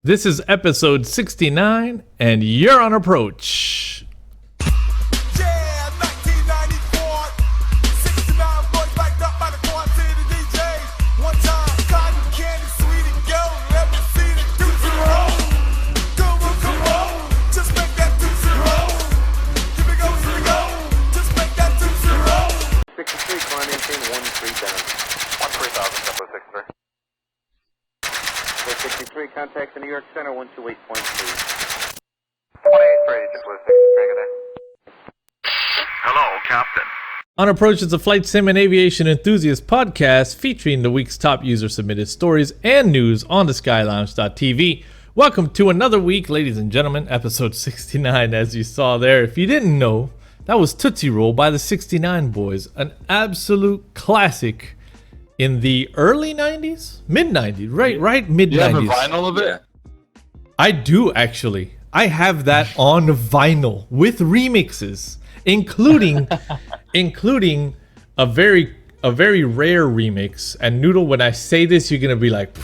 This is episode 69, and you're on approach. Yeah, 1994. 69 boys backed up by the Prepar3D DJ. One time, cotton candy, sweet and gold. Let me see the deuce and roll. Come on. Just make that deuce and roll. Here we go. Just make that deuce and roll. 63, climb maintain 13 down. 13,000, Tempo 63. 63, contact the New York Center, 128.3. 28-3, just with 63, good day. Hello, Captain. On Approach is a flight sim and aviation enthusiast podcast featuring the week's top user-submitted stories and news on the skylounge.tv. Welcome to another week, ladies and gentlemen, episode 69, as you saw there. If you didn't know, that was Tootsie Roll by the 69 Boys, an absolute classic in the early 90s? Mid-90s, right? Mid-90s. You have a vinyl of it? I do, actually. I have that on vinyl with remixes, including a very rare remix. And Noodle, when I say this, you're gonna be like,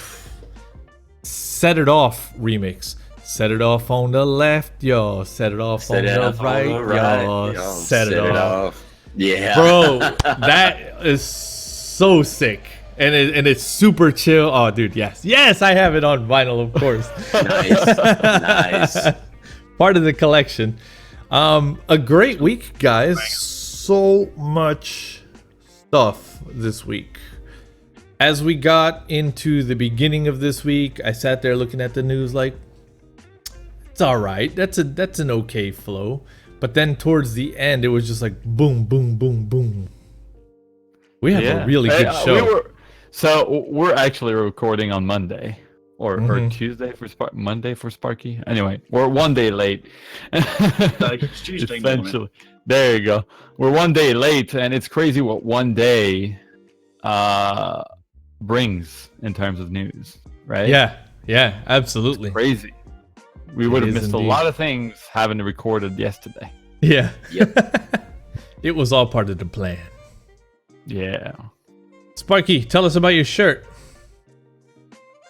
Set It Off remix. Set it off on the left, yo. Set it off on the right, yo. Set it off. Yeah. Bro, that is so sick. And it's super chill. Oh, dude, yes. Yes, I have it on vinyl, of course. Nice. Part of the collection. A great week, guys. So much stuff this week. As we got into the beginning of this week, I sat there looking at the news like, it's all right. That's an okay flow. But then towards the end, it was just like boom, boom, boom, boom. We have a really good show. We're actually recording on Monday or Tuesday for Monday for Sparky. Anyway, we're one day late. It's Tuesday Essentially. morning. There you go. We're one day late, and it's crazy what one day brings in terms of news, right? Yeah, absolutely. It's crazy. We would have missed indeed a lot of things having recorded yesterday. Yeah. Yep. It was all part of the plan. Yeah. Sparky, tell us about your shirt.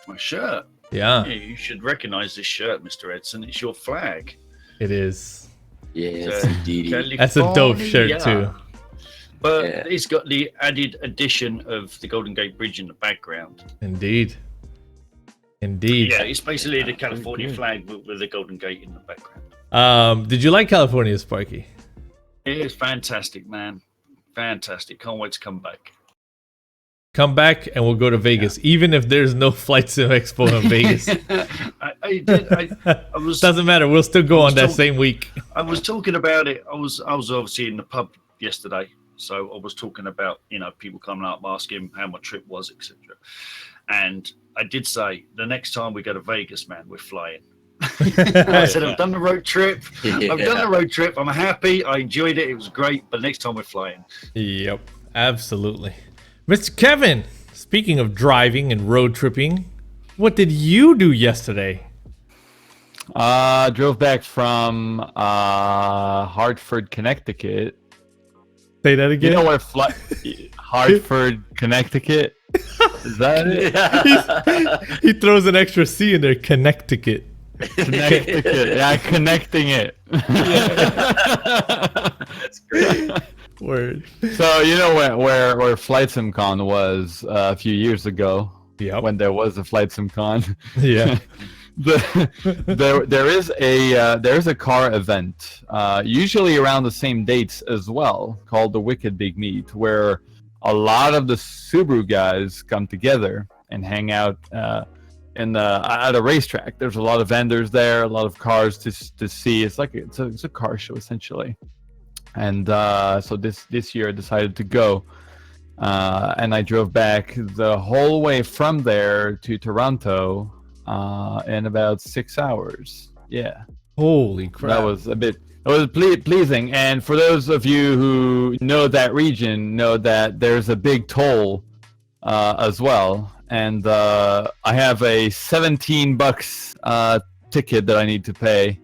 My shirt. Yeah, Yeah, you should recognize this shirt, Mr. Edson. It's your flag. it is. Yes, indeed. That's a dope shirt too. But Yeah. it's got the added addition of the Golden Gate Bridge in the background. Indeed. Yeah, it's basically the California good. flag with the Golden Gate in the background. Did you like California, Sparky? It is fantastic, man. Fantastic. Can't wait to come back. Come back and we'll go to Vegas, even if there's no Flight Sim Expo in Vegas. I was Doesn't matter. We'll still go on that told- same week. I was talking about it. I was obviously in the pub yesterday, so I was talking about people coming up asking how my trip was, etc. And I did say the next time we go to Vegas, man, we're flying. I said I've done the road trip. I've done the road trip. I'm happy. I enjoyed it. It was great. But next time we're flying. Yep, absolutely. Mr. Kevin, speaking of driving and road tripping, what did you do yesterday? Drove back from Hartford, Connecticut. Say that again. You know where Hartford, Connecticut? Is that it? He throws an extra C in there, Connecticut. Connecticut. Yeah, connecting it. That's great. Word. So you know where Flight SimCon was a few years ago. Yep. When there was a Flight SimCon. Yeah. There is a car event, usually around the same dates as well, called the Wicked Big Meet, where a lot of the Subaru guys come together and hang out at a racetrack. There's a lot of vendors there, a lot of cars to see. It's a car show essentially. And so this year I decided to go, and I drove back the whole way from there to Toronto in about 6 hours. Yeah. Holy crap. That was pleasing. And for those of you who know that region, know that there's a big toll as well. And I have a $17 ticket that I need to pay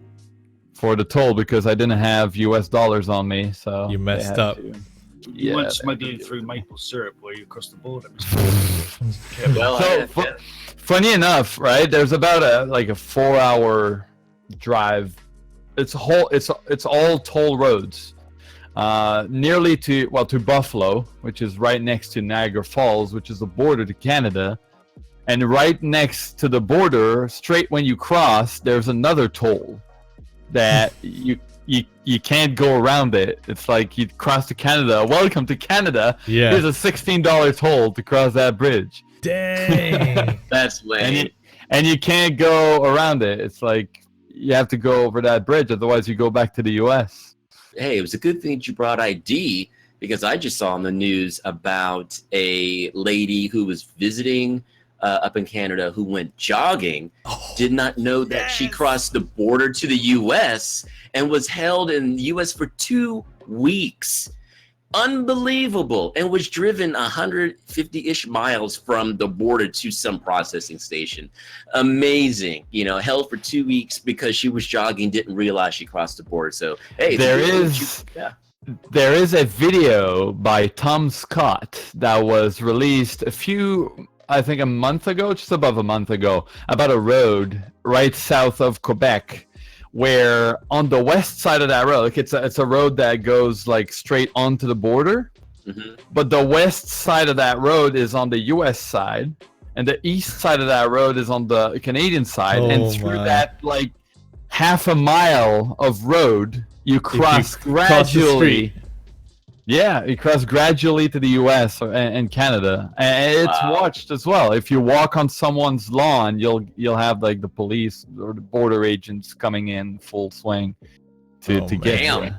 for the toll because I didn't have US dollars on me. So You messed up. You weren't that smuggling video. through maple syrup where you crossed the border. Well, So funny enough, right? There's about a 4-hour drive. It's all toll roads, nearly to Buffalo, which is right next to Niagara Falls, which is the border to Canada, and right next to the border, straight when you cross, there's another toll that you can't go around it. It's like you cross to Canada. Welcome to Canada. Yeah. Here's a $16 toll to cross that bridge. Dang. that's lame. And you can't go around it. It's like you have to go over that bridge, otherwise you go back to the US. Hey, it was a good thing that you brought ID, because I just saw on the news about a lady who was visiting up in Canada who went jogging, did not know that she crossed the border to the US and was held in the US for 2 weeks. Unbelievable. And was driven 150-ish miles from the border to some processing station. Amazing. Held for 2 weeks because she was jogging, didn't realize she crossed the border. So, hey, There is a video by Tom Scott that was released a month ago, just above a month ago, about a road right south of Quebec, where on the west side of that road, it's a road that goes straight onto the border, but the west side of that road is on the US side, and the east side of that road is on the Canadian side, and through that half a mile of road, you cross gradually. Yeah, you cross gradually to the US and Canada, and it's watched as well. If you walk on someone's lawn, you'll have the police or the border agents coming in full swing to get you.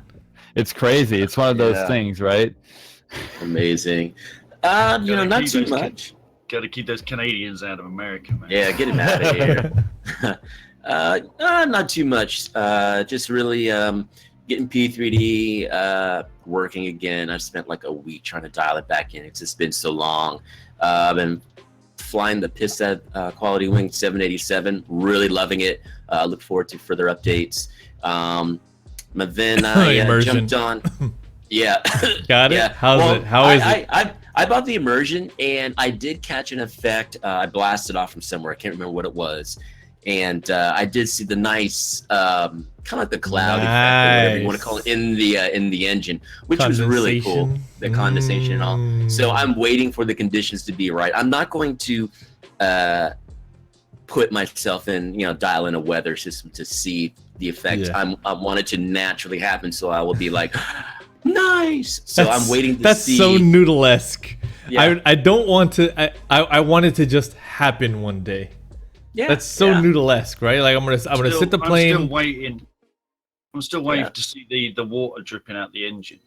It's crazy. It's one of those things, right? Amazing. Not too much. Got to keep those Canadians out of America, man. Yeah, get him out of here. Not too much. Just really getting P3D working again. I've spent a week trying to dial it back in. It's just been so long. I've been flying the Pissat Quality Wing 787. Really loving it. Look forward to further updates. But then I jumped on. Yeah. Got it? Yeah. How's it? How is it? I bought the immersion, and I did catch an effect. I blasted off from somewhere. I can't remember what it was. And I did see the nice, kind of like the cloud effect, or whatever you want to call it, in the engine, which was really cool. The condensation and all. So I'm waiting for the conditions to be right. I'm not going to put myself in, dial in a weather system to see the effect. Yeah. I want it to naturally happen, so I will be like, nice. So I'm waiting to that's see. That's so noodle-esque. Yeah. I don't want to. I want it to just happen one day. Yeah, that's so noodle-esque, right? I'm gonna sit the plane. I'm still waiting to see the water dripping out the engine.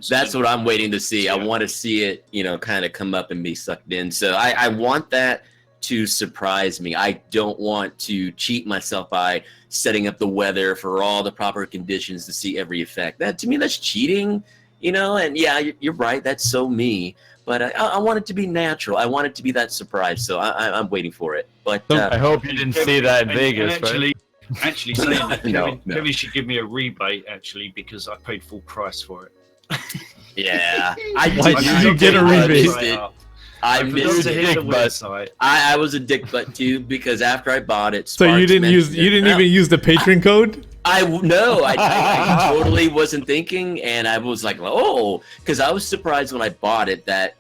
That's what I'm waiting to see. I want to see it, kind of come up and be sucked in. So I want that to surprise me. I don't want to cheat myself by setting up the weather for all the proper conditions to see every effect. That, to me, that's cheating, and yeah, you're right. That's so me. But I want it to be natural. I want it to be that surprise. So I'm waiting for it. But I hope you didn't see that in Vegas, right? Actually, saying that, No. Kevin should give me a rebate, actually, because I paid full price for it. Yeah. Why did you get a rebate? I missed to hit the it, but website. I was a dick butt too, because after I bought it, So you didn't even use the patron code? I totally wasn't thinking, and I was like, oh, because I was surprised when I bought it that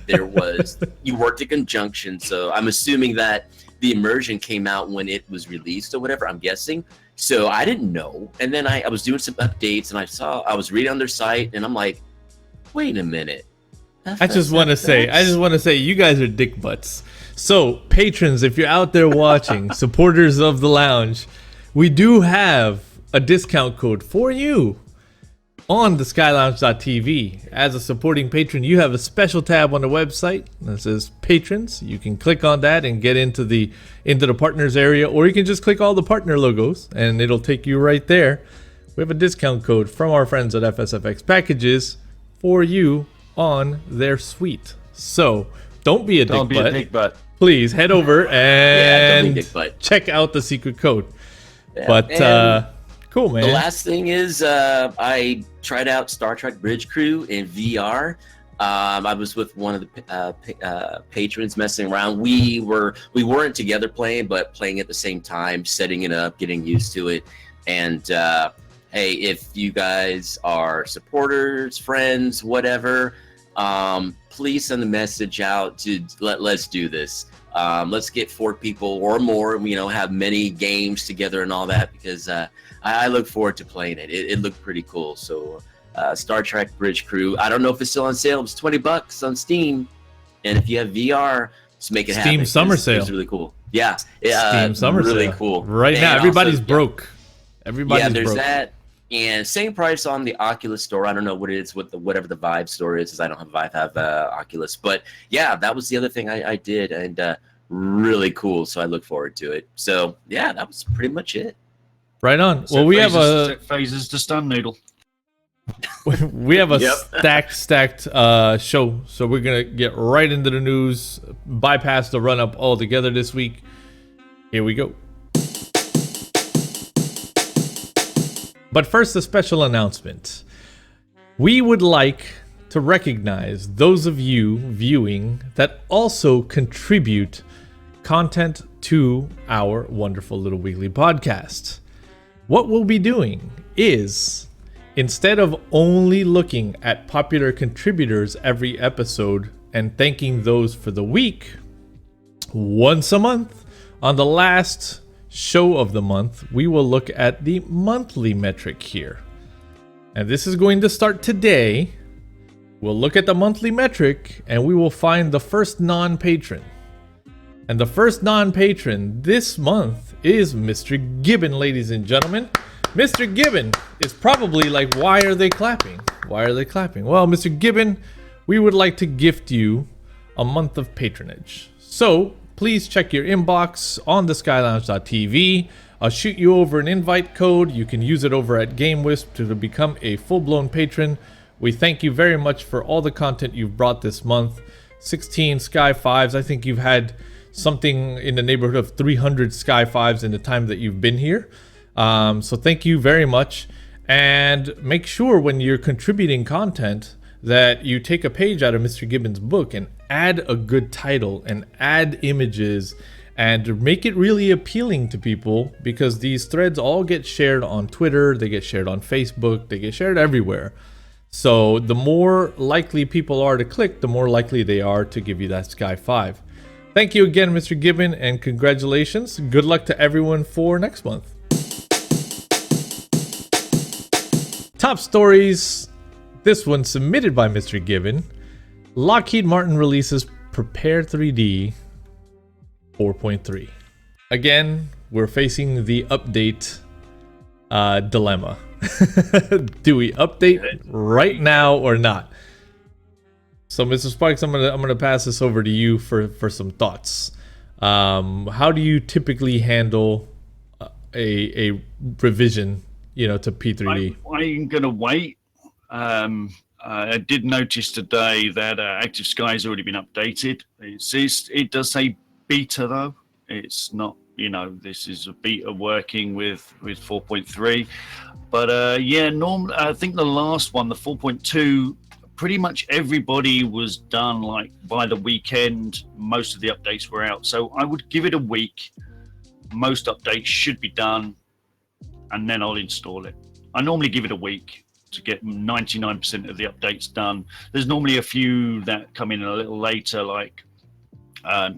there was you worked in conjunction. So I'm assuming that the immersion came out when it was released or whatever. I'm guessing. So I didn't know, and then I was doing some updates, and I was reading on their site, and I'm like, wait a minute. I just want to say, you guys are dick butts. So, patrons, if you're out there watching, supporters of the lounge, we do have a discount code for you on the skylounge.tv. As a supporting patron, you have a special tab on the website that says patrons. You can click on that and get into the partners area, or you can just click all the partner logos and it'll take you right there. We have a discount code from our friends at FSX Packages for you on their suite. So don't be a dick butt. Please head over and check out the secret code. Yeah. But Cool, man. The last thing is I tried out Star Trek Bridge Crew in VR. I was with one of the patrons messing around. We weren't together playing, but playing at the same time, setting it up, getting used to it. And hey, if you guys are supporters, friends, whatever, please send a message out to let's do this. Let's get 4 people or more. Have many games together and all that, because I look forward to playing it. It looked pretty cool. So Star Trek Bridge Crew. I don't know if it's still on sale. It's $20 on Steam, and if you have VR, just make it happen. Steam summer sale. It's really cool. Yeah, Steam summer really sale. cool. Right And now, everybody's also, broke. Everybody's yeah, there's broke. that. And same price on the Oculus store. I don't know what it is with whatever the Vive store is, because I don't have Vive, I have Oculus. But yeah, that was the other thing I did, and really cool. So I look forward to it. So yeah, that was pretty much it. Right on. Well, we have a phases to stun noodle. we have a Yep. stacked show, so we're gonna get right into the news, bypass the run up altogether this week. Here we go. But first, a special announcement. We would like to recognize those of you viewing that also contribute content to our wonderful little weekly podcast. What we'll be doing is, instead of only looking at popular contributors every episode and thanking those for the week, once a month, on the last show of the month, we will look at the monthly metric here. And this is going to start today. We'll look at the monthly metric and we will find the first non-patron. And the first non-patron this month is Mr. Gibbon, ladies and gentlemen. Mr. Gibbon is probably like, why are they clapping? Why are they clapping? Well, Mr. Gibbon, we would like to gift you a month of patronage. So please check your inbox on the skylounge.tv. I'll shoot you over an invite code. You can use it over at GameWisp to become a full-blown patron. We thank you very much for all the content you've brought this month. 16 Sky 5s. I think you've had something in the neighborhood of 300 Sky 5s in the time that you've been here. So thank you very much. And make sure when you're contributing content that you take a page out of Mr. Gibbon's book and add a good title and add images and make it really appealing to people, because these threads all get shared on Twitter, they get shared on Facebook, they get shared everywhere. So the more likely people are to click, the more likely they are to give you that Sky 5. Thank you again, Mr. Gibbon, and congratulations. Good luck to everyone for next month. Top stories. This one submitted by Mr. Gibbon. Lockheed Martin releases Prepar3D 4.3. Again, we're facing the update dilemma. Do we update right now or not? So, Mr. Sparks, I'm gonna pass this over to you for some thoughts. How do you typically handle a revision, to P3D? I'm gonna wait. I did notice today that Active Sky has already been updated. It does say beta though. It's not, this is a beta working with 4.3. But yeah, I think the last one, the 4.2, pretty much everybody was done like by the weekend. Most of the updates were out. So I would give it a week. Most updates should be done, and then I'll install it. I normally give it a week to get 99% of the updates done. There's normally a few that come in a little later, like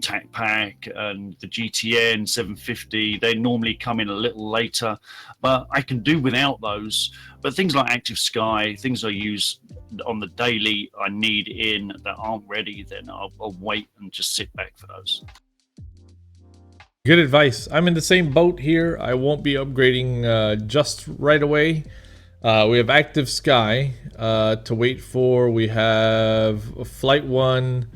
TAC Pack and the GTN 750. They normally come in a little later, but I can do without those. But things like Active Sky, things I use on the daily, I need in that aren't ready, then I'll wait and just sit back for those. Good advice. I'm in the same boat here. I won't be upgrading just right away. We have Active Sky to wait for. We have Flight 1,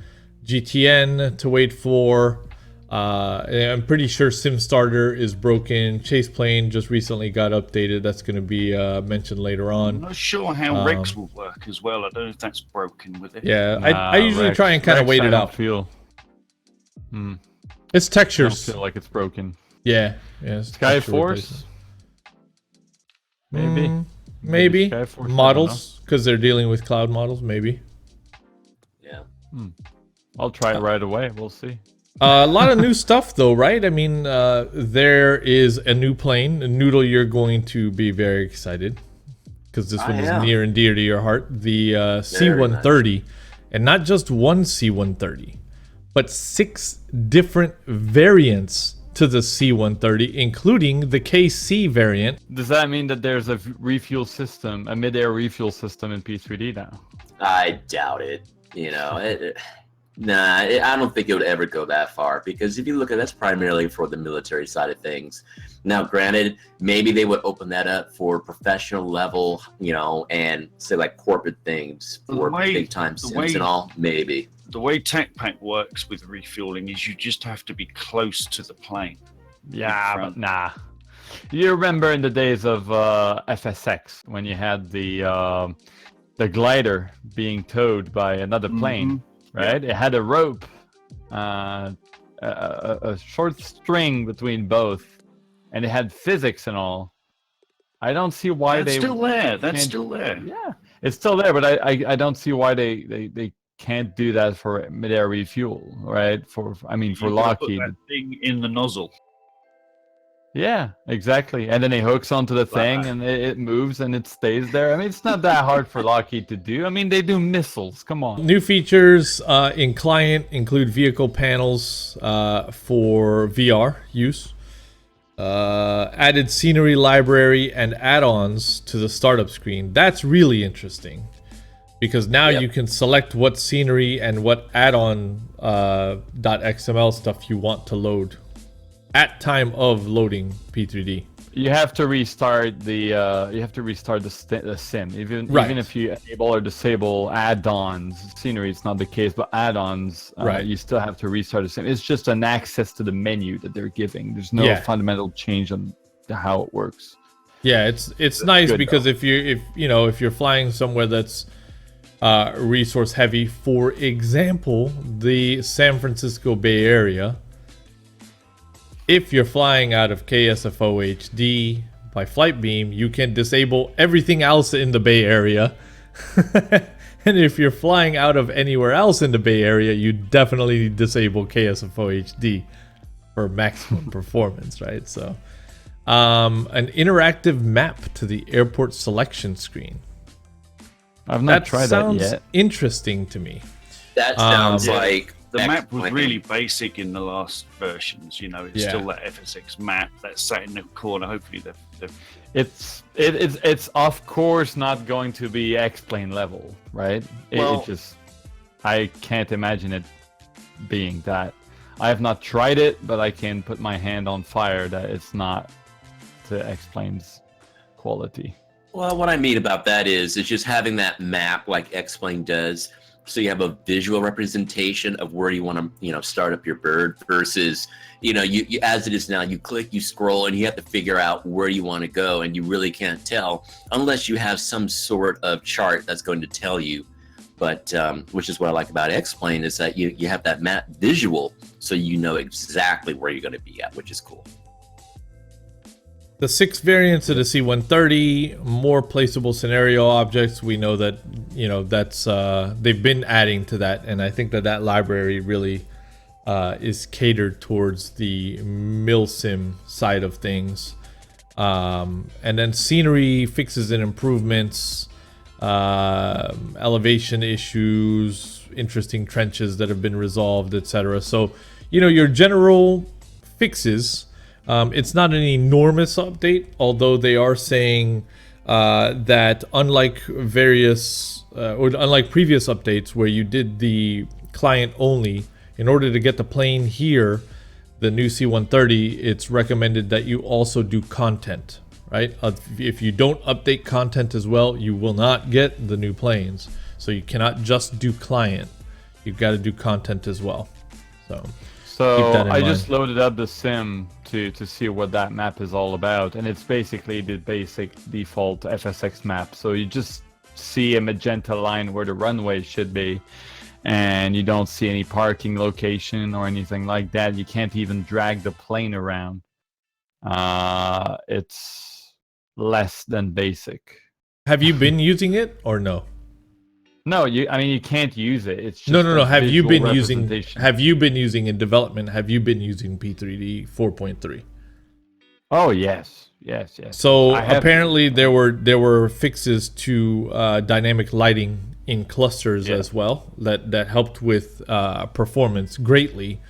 GTN to wait for. I'm pretty sure SimStarter is broken. Chase Plane just recently got updated. That's going to be mentioned later on. I'm not sure how Rex will work as well. I don't know if that's broken with it. Yeah, I usually Rex, try and kind of wait it out. It's I don't textures. feel like it's broken. Yeah. Sky texture Force. replacement. Maybe. Maybe Skyforce, I don't know. models, because they're dealing with cloud models. Maybe. Yeah. I'll try it right away. We'll see. A lot of new stuff, though, right? I mean, there is a new plane. Noodle, you're going to be very excited because this one is am. near and dear to your heart. The C-130, and not just one C-130, but 6 different variants to the C-130, including the KC variant. Does that mean that there's a refuel system, a mid-air refuel system in P3D now? I doubt it. You know, I don't think it would ever go that far, because if you look at that's primarily for the military side of things. Now, granted, maybe they would open that up for professional level, you know, and say like corporate things for big time sims and all. Maybe The way TechPack works with refueling is you just have to be close to the plane. Yeah, but nah. You remember in the days of FSX when you had the glider being towed by another plane, right? It had a rope, a short string between both, and it had physics and all. I don't see why That's still there. That's still there. Yeah, it's still there, but I don't see why they can't do that for mid-air refuel, right? For Lockheed. Put that thing in the nozzle. Yeah, exactly. And then it hooks onto the thing and it moves and it stays there. I mean, it's not that hard for Lockheed to do. I mean, they do missiles. Come on. New features in client include vehicle panels for VR use, added scenery library and add-ons to the startup screen. That's really interesting because now you can select what scenery and what add-on .xml stuff you want to load at time of loading P3D. You have to restart the sim, even if you enable or disable add-ons. Scenery is not the case, but add-ons, you still have to restart the sim. It's just an access to the menu that they're giving. There's no fundamental change on how it works. Yeah, it's nice because if you're flying somewhere that's resource heavy, for example, the San Francisco Bay Area. If you're flying out of KSFO HD by Flightbeam, you can disable everything else in the Bay Area. And if you're flying out of anywhere else in the Bay Area, you definitely disable KSFO HD for maximum performance, right? So, an interactive map to the airport selection screen. I've not tried that yet. Sounds interesting to me. that sounds like The map was really basic in the last versions. You know, it's still that FSX map that's sat in the corner. Hopefully, they've It's of course not going to be X-Plane level, right? I can't imagine it being that. I have not tried it, but I can put my hand on fire that it's not to X-Plane's quality. Well, what I mean about that is it's just having that map like X-Plane does. So you have a visual representation of where you want to, start up your bird versus, you as it is now, you click, you scroll, and you have to figure out where you want to go, and you really can't tell unless you have some sort of chart that's going to tell you. But which is what I like about X-Plane is that you have that map visual, so you know exactly where you're going to be at, which is cool. The 6 variants of the C-130, more placeable scenario objects. We know that, that's they've been adding to that, and I think that library really is catered towards the milsim side of things. And then scenery fixes and improvements, elevation issues, interesting trenches that have been resolved, etc. So, your general fixes. It's not an enormous update, although they are saying that unlike previous updates where you did the client only, in order to get the plane here, the new C-130, it's recommended that you also do content, right? If you don't update content as well, you will not get the new planes. So you cannot just do client. You've got to do content as well. So I just loaded up the sim to see what that map is all about, and it's basically the basic default FSX map. So you just see a magenta line where the runway should be, and you don't see any parking location or anything like that. You can't even drag the plane around. It's less than basic. Have you been using it or no? No, you can't use it. It's just No. a Have you visual been using? representation. Have you been using in development? Have you been using P3D 4.3? Oh yes. So I have- apparently there were fixes to dynamic lighting in clusters as well that helped with performance greatly.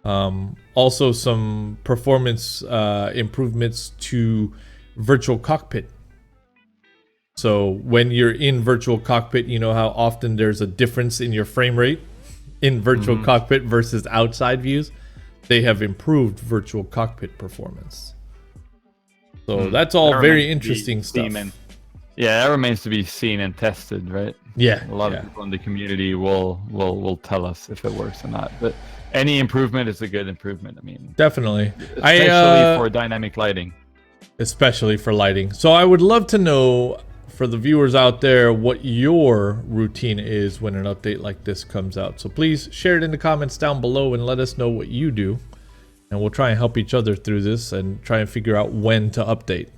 Also some performance improvements to virtual cockpit. So when you're in virtual cockpit, you know how often there's a difference in your frame rate in virtual cockpit versus outside views. They have improved virtual cockpit performance. So that's all That very remains to be interesting stuff. seen and- yeah, that remains to be seen and tested, right? Yeah, A lot of people in the community will tell us if it works or not. But any improvement is a good improvement. I mean, definitely. especially for dynamic lighting. Especially for lighting. So I would love to know, for the viewers out there, what your routine is when an update like this comes out. So please share it in the comments down below and let us know what you do. And we'll try and help each other through this and try and figure out when to update.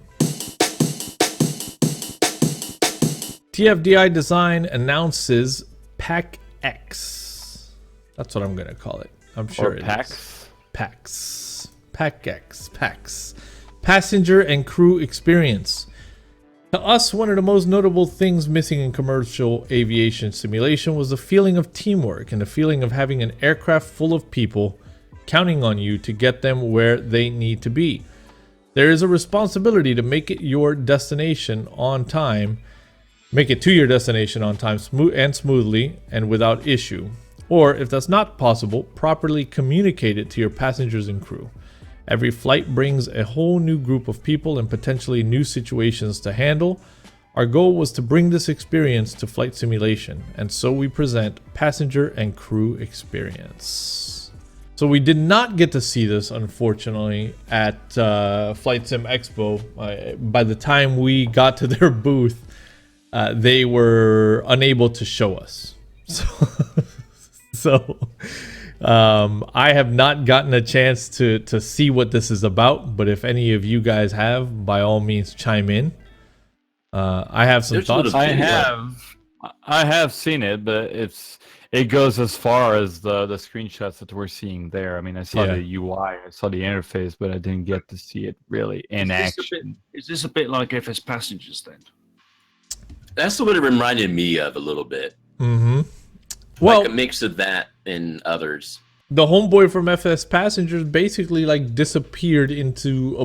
TFDI Design announces Pack X. That's what I'm going to call it. I'm sure Or it PAX. is. PAX. Pack X. PAX. Passenger and crew experience. To us, one of the most notable things missing in commercial aviation simulation was the feeling of teamwork and the feeling of having an aircraft full of people counting on you to get them where they need to be. There is a responsibility to make it your destination on time, make it to your destination on time smoothly and without issue. Or if that's not possible, properly communicate it to your passengers and crew. Every flight brings a whole new group of people and potentially new situations to handle. Our goal was to bring this experience to flight simulation, and so we present passenger and crew experience. So we did not get to see this, unfortunately, at Flight Sim Expo. By the time we got to their booth, they were unable to show us. So I have not gotten a chance to see what this is about, but if any of you guys have, by all means chime in. I have some There's a little thoughts. I have seen it, but it goes as far as the screenshots that we're seeing there. I mean, I saw the UI, I saw the interface, but I didn't get to see it really in action. Is this a bit like FS Passengers then? That's what it reminded me of a little bit. Mm-hmm. Well, Like a mix of that and others. the homeboy from FS Passengers basically like disappeared into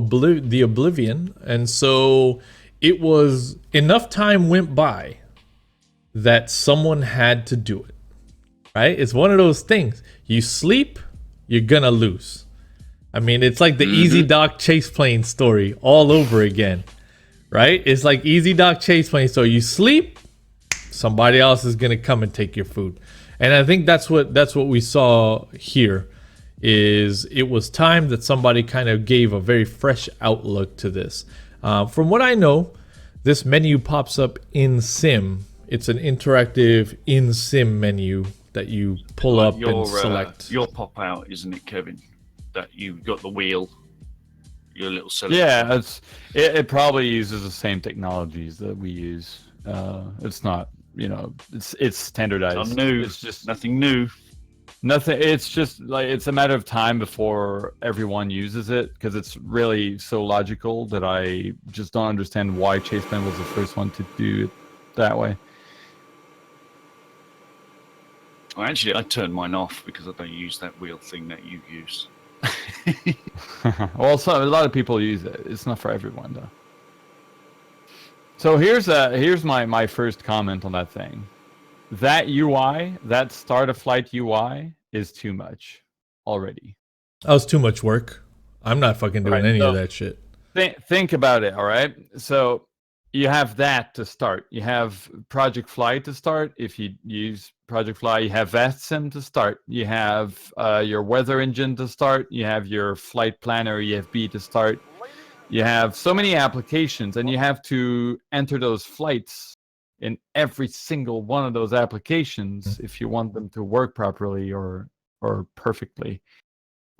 the oblivion, and so it was enough time went by that someone had to do it. Right? It's one of those things. You sleep, you're gonna lose. I mean, it's like the Easy Dock chase plane story all over again. Right? It's like Easy Dock chase plane. So you sleep, somebody else is gonna come and take your food. And I think that's what we saw here. Is it was time that somebody kind of gave a very fresh outlook to this. From what I know, this menu pops up in sim. It's an interactive in sim menu that you pull up and select. Your pop out, isn't it, Kevin? That you've got the wheel, your little select. Yeah, it probably uses the same technologies that we use. It's not, it's standardized. It's not new. It's just nothing new. Nothing. It's just like it's a matter of time before everyone uses it because it's really so logical that I just don't understand why Chaseplane was the first one to do it that way. Well, actually, I turned mine off because I don't use that wheel thing that you use. Well, a lot of people use it. It's not for everyone though. So here's my first comment on that thing. That UI, that start of flight UI, is too much already. That was too much work. I'm not fucking doing any of that shit. Think about it, all right? So you have that to start. You have Project Fly to start. If you use Project Fly, you have VASTSIM to start. You have your weather engine to start. You have your flight planner, EFB, to start. You have so many applications, and you have to enter those flights in every single one of those applications if you want them to work properly or perfectly.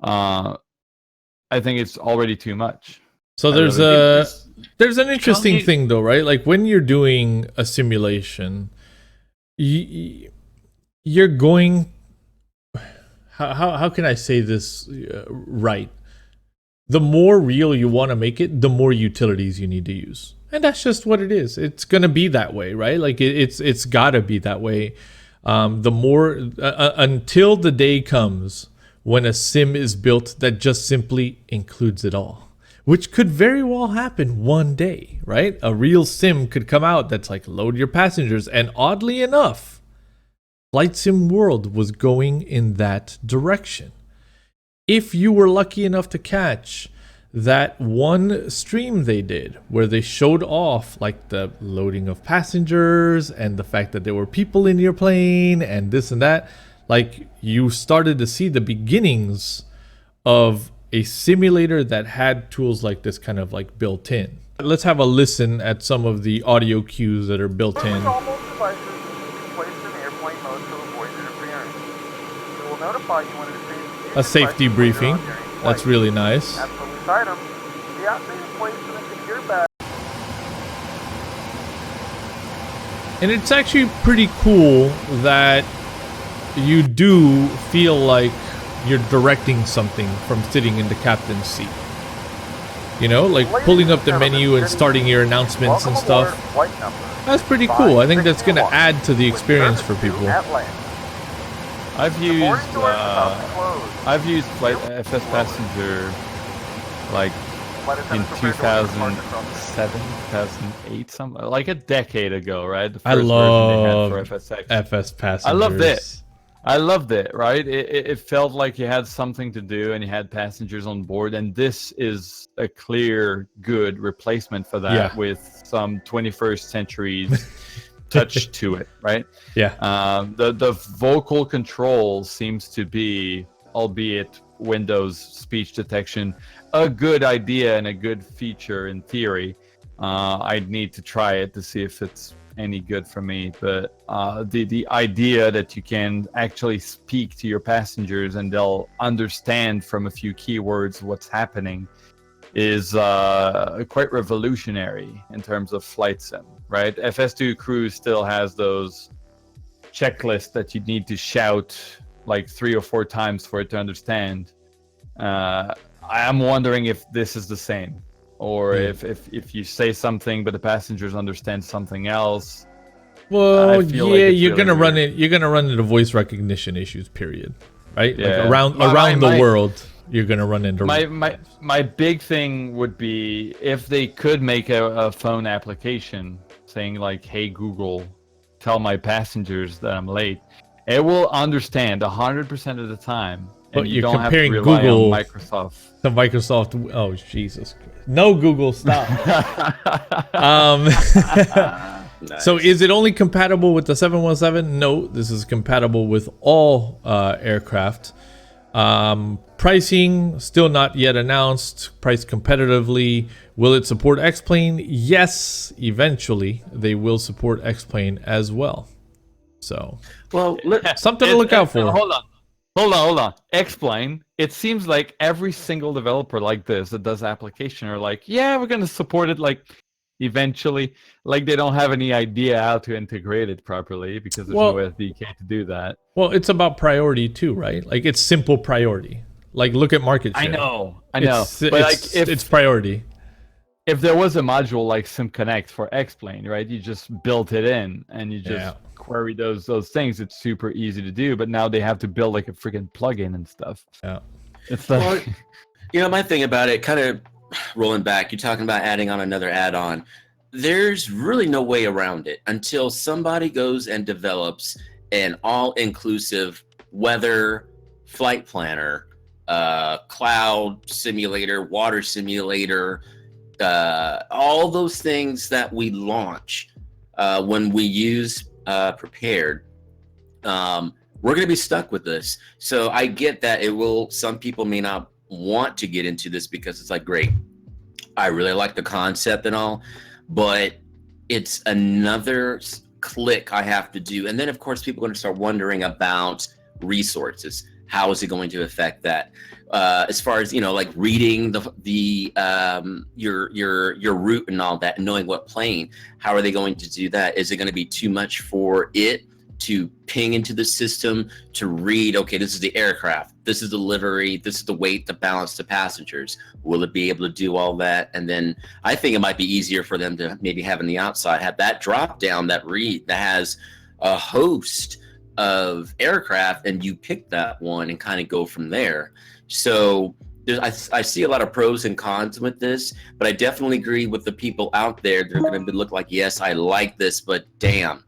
I think it's already too much. So I there's really a there's an interesting you- thing though, right? Like when you're doing a simulation, you're going. How can I say this right? The more real you want to make it, the more utilities you need to use, and that's just what it is. It's gonna be that way, right? Like it's gotta be that way. The more until the day comes when a sim is built that just simply includes it all, which could very well happen one day, right? A real sim could come out that's like load your passengers, and oddly enough, Flight Sim World was going in that direction. If you were lucky enough to catch that one stream they did where they showed off like the loading of passengers and the fact that there were people in your plane and this and that, like you started to see the beginnings of a simulator that had tools like this kind of like built in. Let's have a listen at some of the audio cues that are built in. All mobile devices need to be placed in airplane mode to avoid interference. We will notify you when it is A safety briefing. That's really nice. Absolute item. The outfit is placed in a secure bag. And it's actually pretty cool that you do feel like you're directing something from sitting in the captain's seat. You know, like pulling up the menu and starting your announcements and stuff. That's pretty cool. I think that's going to add to the experience for people. I've used Flight FS Passenger like in 2007, 2008, something like a decade ago, right? The I first love version they had for FSX. FS Passengers. I loved it, right? It felt like you had something to do and you had passengers on board, and this is a clear, good replacement for that with some 21st century touch to it, right? Yeah. The vocal control seems to be, albeit Windows speech detection, a good idea and a good feature in theory. I'd need to try it to see if it's any good for me, but the idea that you can actually speak to your passengers and they'll understand from a few keywords what's happening is quite revolutionary in terms of flight sim, right? FS2 Cruise still has those checklists that you need to shout like 3 or 4 times for it to understand. I am wondering if this is the same, or if you say something but the passengers understand something else. Well, yeah, like you're gonna run it. You're gonna run into voice recognition issues. Period. Right? Yeah. Like around the world, you're gonna run into. My big thing would be if they could make a phone application saying like, "Hey Google, tell my passengers that I'm late." It will understand 100% of the time. But and you you're don't have to comparing rely Google on Microsoft. to Microsoft. Oh Jesus! No Google, stop. Nice. So is it only compatible with the 717? No, this is compatible with all aircraft. Pricing still not yet announced. Priced competitively. Will it support X-Plane? Yes, eventually they will support X-Plane as well. So Well, something to look out for. Hold on. Explain. It seems like every single developer like this that does application are like, yeah, we're going to support it like eventually. Like they don't have any idea how to integrate it properly because there's no SDK to do that. Well, it's about priority too, right? Like it's simple priority. Like look at market share. I know. But it's priority. If there was a module like SimConnect for X-Plane, right? You just built it in and you just query those things. It's super easy to do, but now they have to build like a freaking plugin and stuff. Yeah. It's like my thing about it, kind of rolling back, you're talking about adding on another add-on. There's really no way around it until somebody goes and develops an all-inclusive weather flight planner, cloud simulator, water simulator, all those things that we launch when we use Prepared. We're going to be stuck with this. So I get that some people may not want to get into this because it's like, great, I really like the concept and all, but it's another click I have to do. And then of course people are going to start wondering about resources. how is it going to affect that? As far as, like reading your route and all that, and knowing what plane, how are they going to do that? Is it going to be too much for it to ping into the system to read, okay, this is the aircraft, this is the livery, this is the weight, the balance, the passengers? Will it be able to do all that? And then I think it might be easier for them to maybe have on the outside, have that drop down that has a host of aircraft, and you pick that one and kind of go from there. So I see a lot of pros and cons with this, but I definitely agree with the people out there. They're going to look like, yes, I like this, but damn,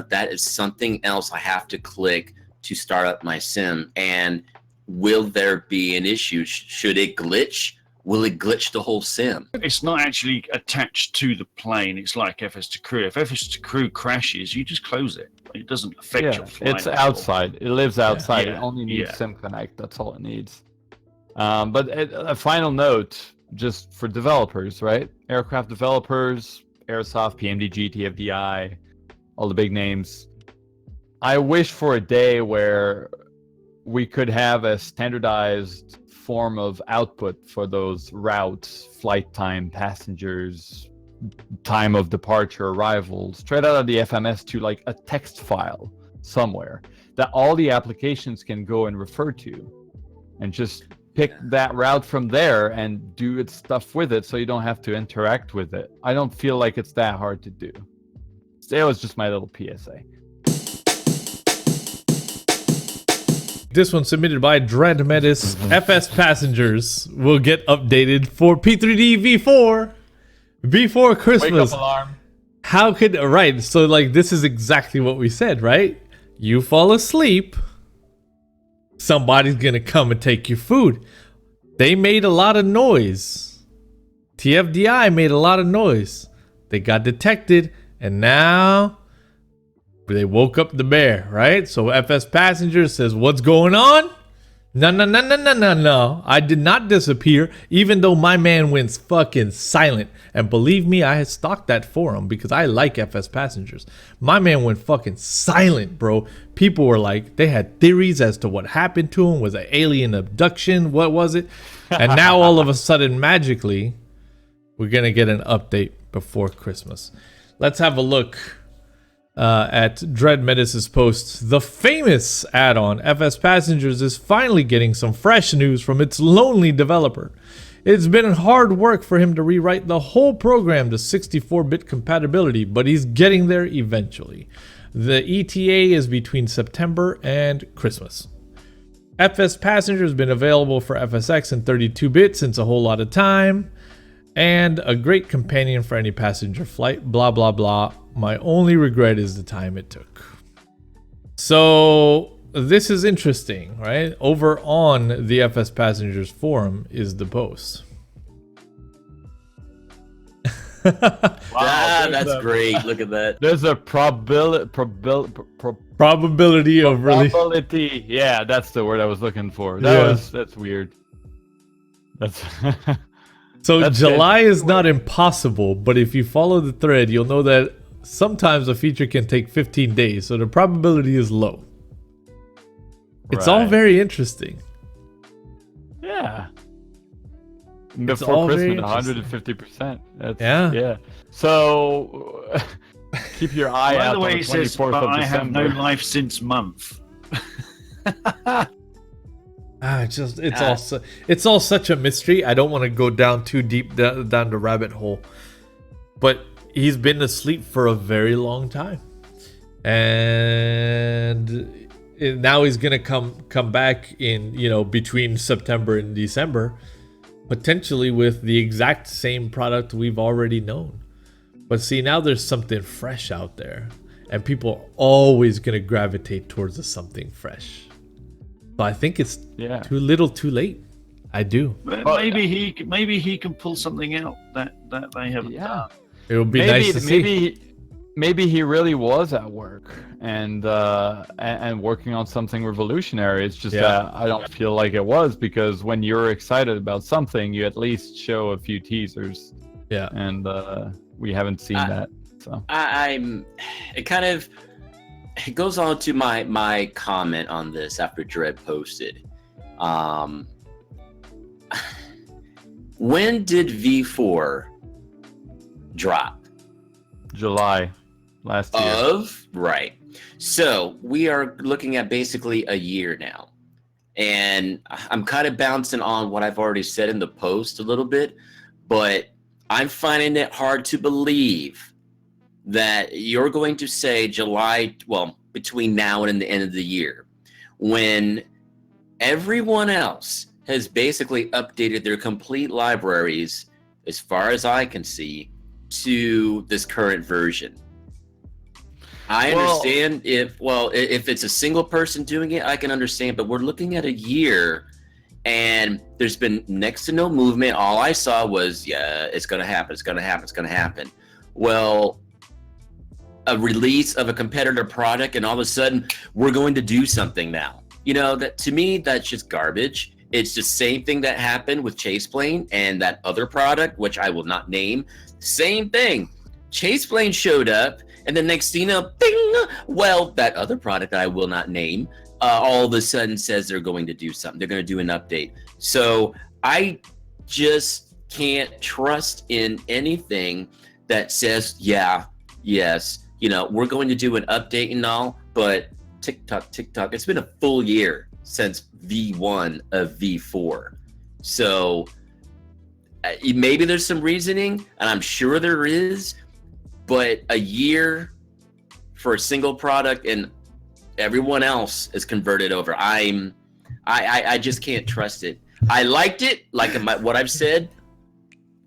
that is something else I have to click to start up my sim. And will there be an issue? Should it glitch? Will it glitch the whole sim? It's not actually attached to the plane. It's like FS to crew. If FS to crew crashes, you just close it. It doesn't affect your flight. It's outside. It lives outside. Yeah. It only needs Sim Connect. That's all it needs. But a final note, just for developers, right? Aircraft developers, Airsoft, PMDG, TFDI, all the big names. I wish for a day where we could have a standardized form of output for those routes, flight time, passengers, time of departure, arrival, straight out of the FMS to like a text file somewhere that all the applications can go and refer to, and just pick that route from there and do its stuff with it, so you don't have to interact with it. I don't feel like it's that hard to do. That was just my little PSA. This one submitted by Dread Metis. FS passengers will get updated for P3D V4 before Christmas. Wake up alarm. How could, right, so like this is exactly what we said, right? You fall asleep, somebody's gonna come and take your food. They made a lot of noise. TFDI made a lot of noise. They got detected, and now they woke up the bear, right? So FS Passenger says, what's going on? No. I did not disappear, even though my man went fucking silent. And believe me, I had stalked that forum because I like FS Passengers. My man went fucking silent, bro. People were like, they had theories as to what happened to him. Was it alien abduction? What was it? And now all of a sudden, magically, we're going to get an update before Christmas. Let's have a look at Dread Metis' post. The famous add-on FS Passengers is finally getting some fresh news from its lonely developer. It's been hard work for him to rewrite the whole program to 64-bit compatibility, but he's getting there eventually. The ETA is between September and Christmas. FS Passenger has been available for FSX and 32-bit since a whole lot of time, and a great companion for any passenger flight, blah blah blah. My only regret is the time it took. So this is interesting, right? Over on the FS Passengers forum is the post. Wow, that's great. Look at that. There's a probability of release. Probability. Yeah, that's the word I was looking for. That's weird. That's So that's July is not impossible, but if you follow the thread, you'll know that sometimes a feature can take 15 days, so the probability is low. It's all Right. very interesting. Yeah. It's Before all very Christmas, interesting. 150%. That's, Yeah. Yeah. So keep your eye By out the way, on the it says, 24th but of I have no December. life since month. It's all such a mystery. I don't want to go down too deep down the rabbit hole, but he's been asleep for a very long time, and now he's gonna come back in, between September and December, potentially with the exact same product we've already known. But see, now there's something fresh out there, and people are always gonna gravitate towards something fresh. So I think it's too little, too late. I do. Maybe he can pull something out that they haven't done. It would be nice to see. Maybe he really was at work and working on something revolutionary. It's just that I don't feel like it was, because when you're excited about something, you at least show a few teasers. Yeah. And we haven't seen that. So it goes on to my comment on this after Dread posted. When did V4 drop? July last year. Right. So we are looking at basically a year now. And I'm kind of bouncing on what I've already said in the post a little bit, but I'm finding it hard to believe that you're going to say July, well, between now and the end of the year, when everyone else has basically updated their complete libraries, as far as I can see, to this current version. I understand if it's a single person doing it, I can understand, but we're looking at a year and there's been next to no movement. All I saw was, yeah, it's going to happen. It's going to happen. It's going to happen. Well, a release of a competitor product and all of a sudden we're going to do something now. You know, that to me, that's just garbage. It's the same thing that happened with Chaseplane and that other product, which I will not name. Same thing. Chaseplane showed up, and the next thing you know, bing, well, that other product that I will not name, all of a sudden says they're going to do something. They're going to do an update. So I just can't trust in anything that says, yeah, yes, you know, we're going to do an update and all, but TikTok, it's been a full year since V1 of V4. So maybe there's some reasoning, and I'm sure there is, but a year for a single product and everyone else is converted over. I just can't trust it. I liked it, like what I've said.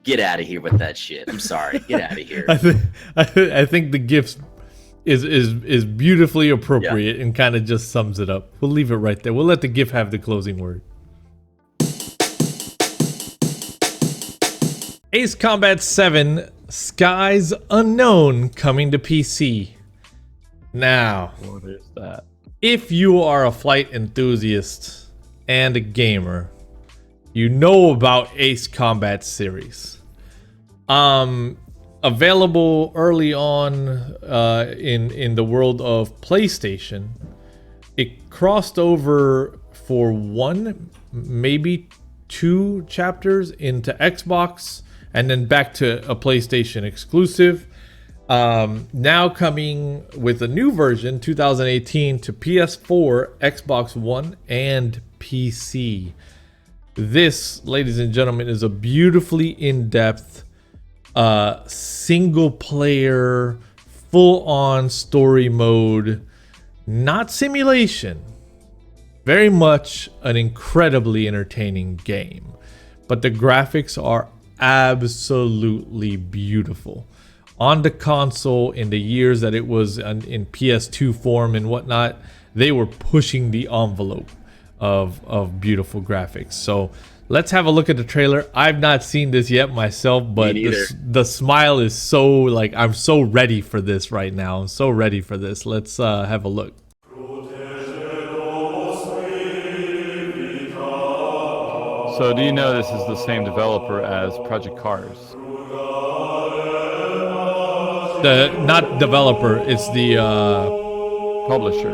Get out of here with that shit. I'm sorry. Get out of here. I think the GIF is beautifully appropriate and kind of just sums it up. We'll leave it right there. We'll let the GIF have the closing word. Ace Combat 7 Skies Unknown coming to PC. Now, What is that? if you are a flight enthusiast and a gamer, you know about Ace Combat series. Available early on in the world of PlayStation. It crossed over for one, maybe two chapters into Xbox, and then back to a PlayStation exclusive. Now coming with a new version, 2018, to PS4, Xbox One, and PC. This, ladies and gentlemen, is a beautifully in-depth, single-player, full-on story mode, not simulation. Very much an incredibly entertaining game. But the graphics are absolutely beautiful. On the console, in the years that it was in PS2 form and whatnot, they were pushing the envelope of beautiful graphics. So let's have a look at the trailer. I've not seen this yet myself, but the smile is so, like, I'm so ready for this right now. I'm so ready for this. Let's have a look. So do you know this is the same developer as Project Cars? The not developer, it's the Publisher.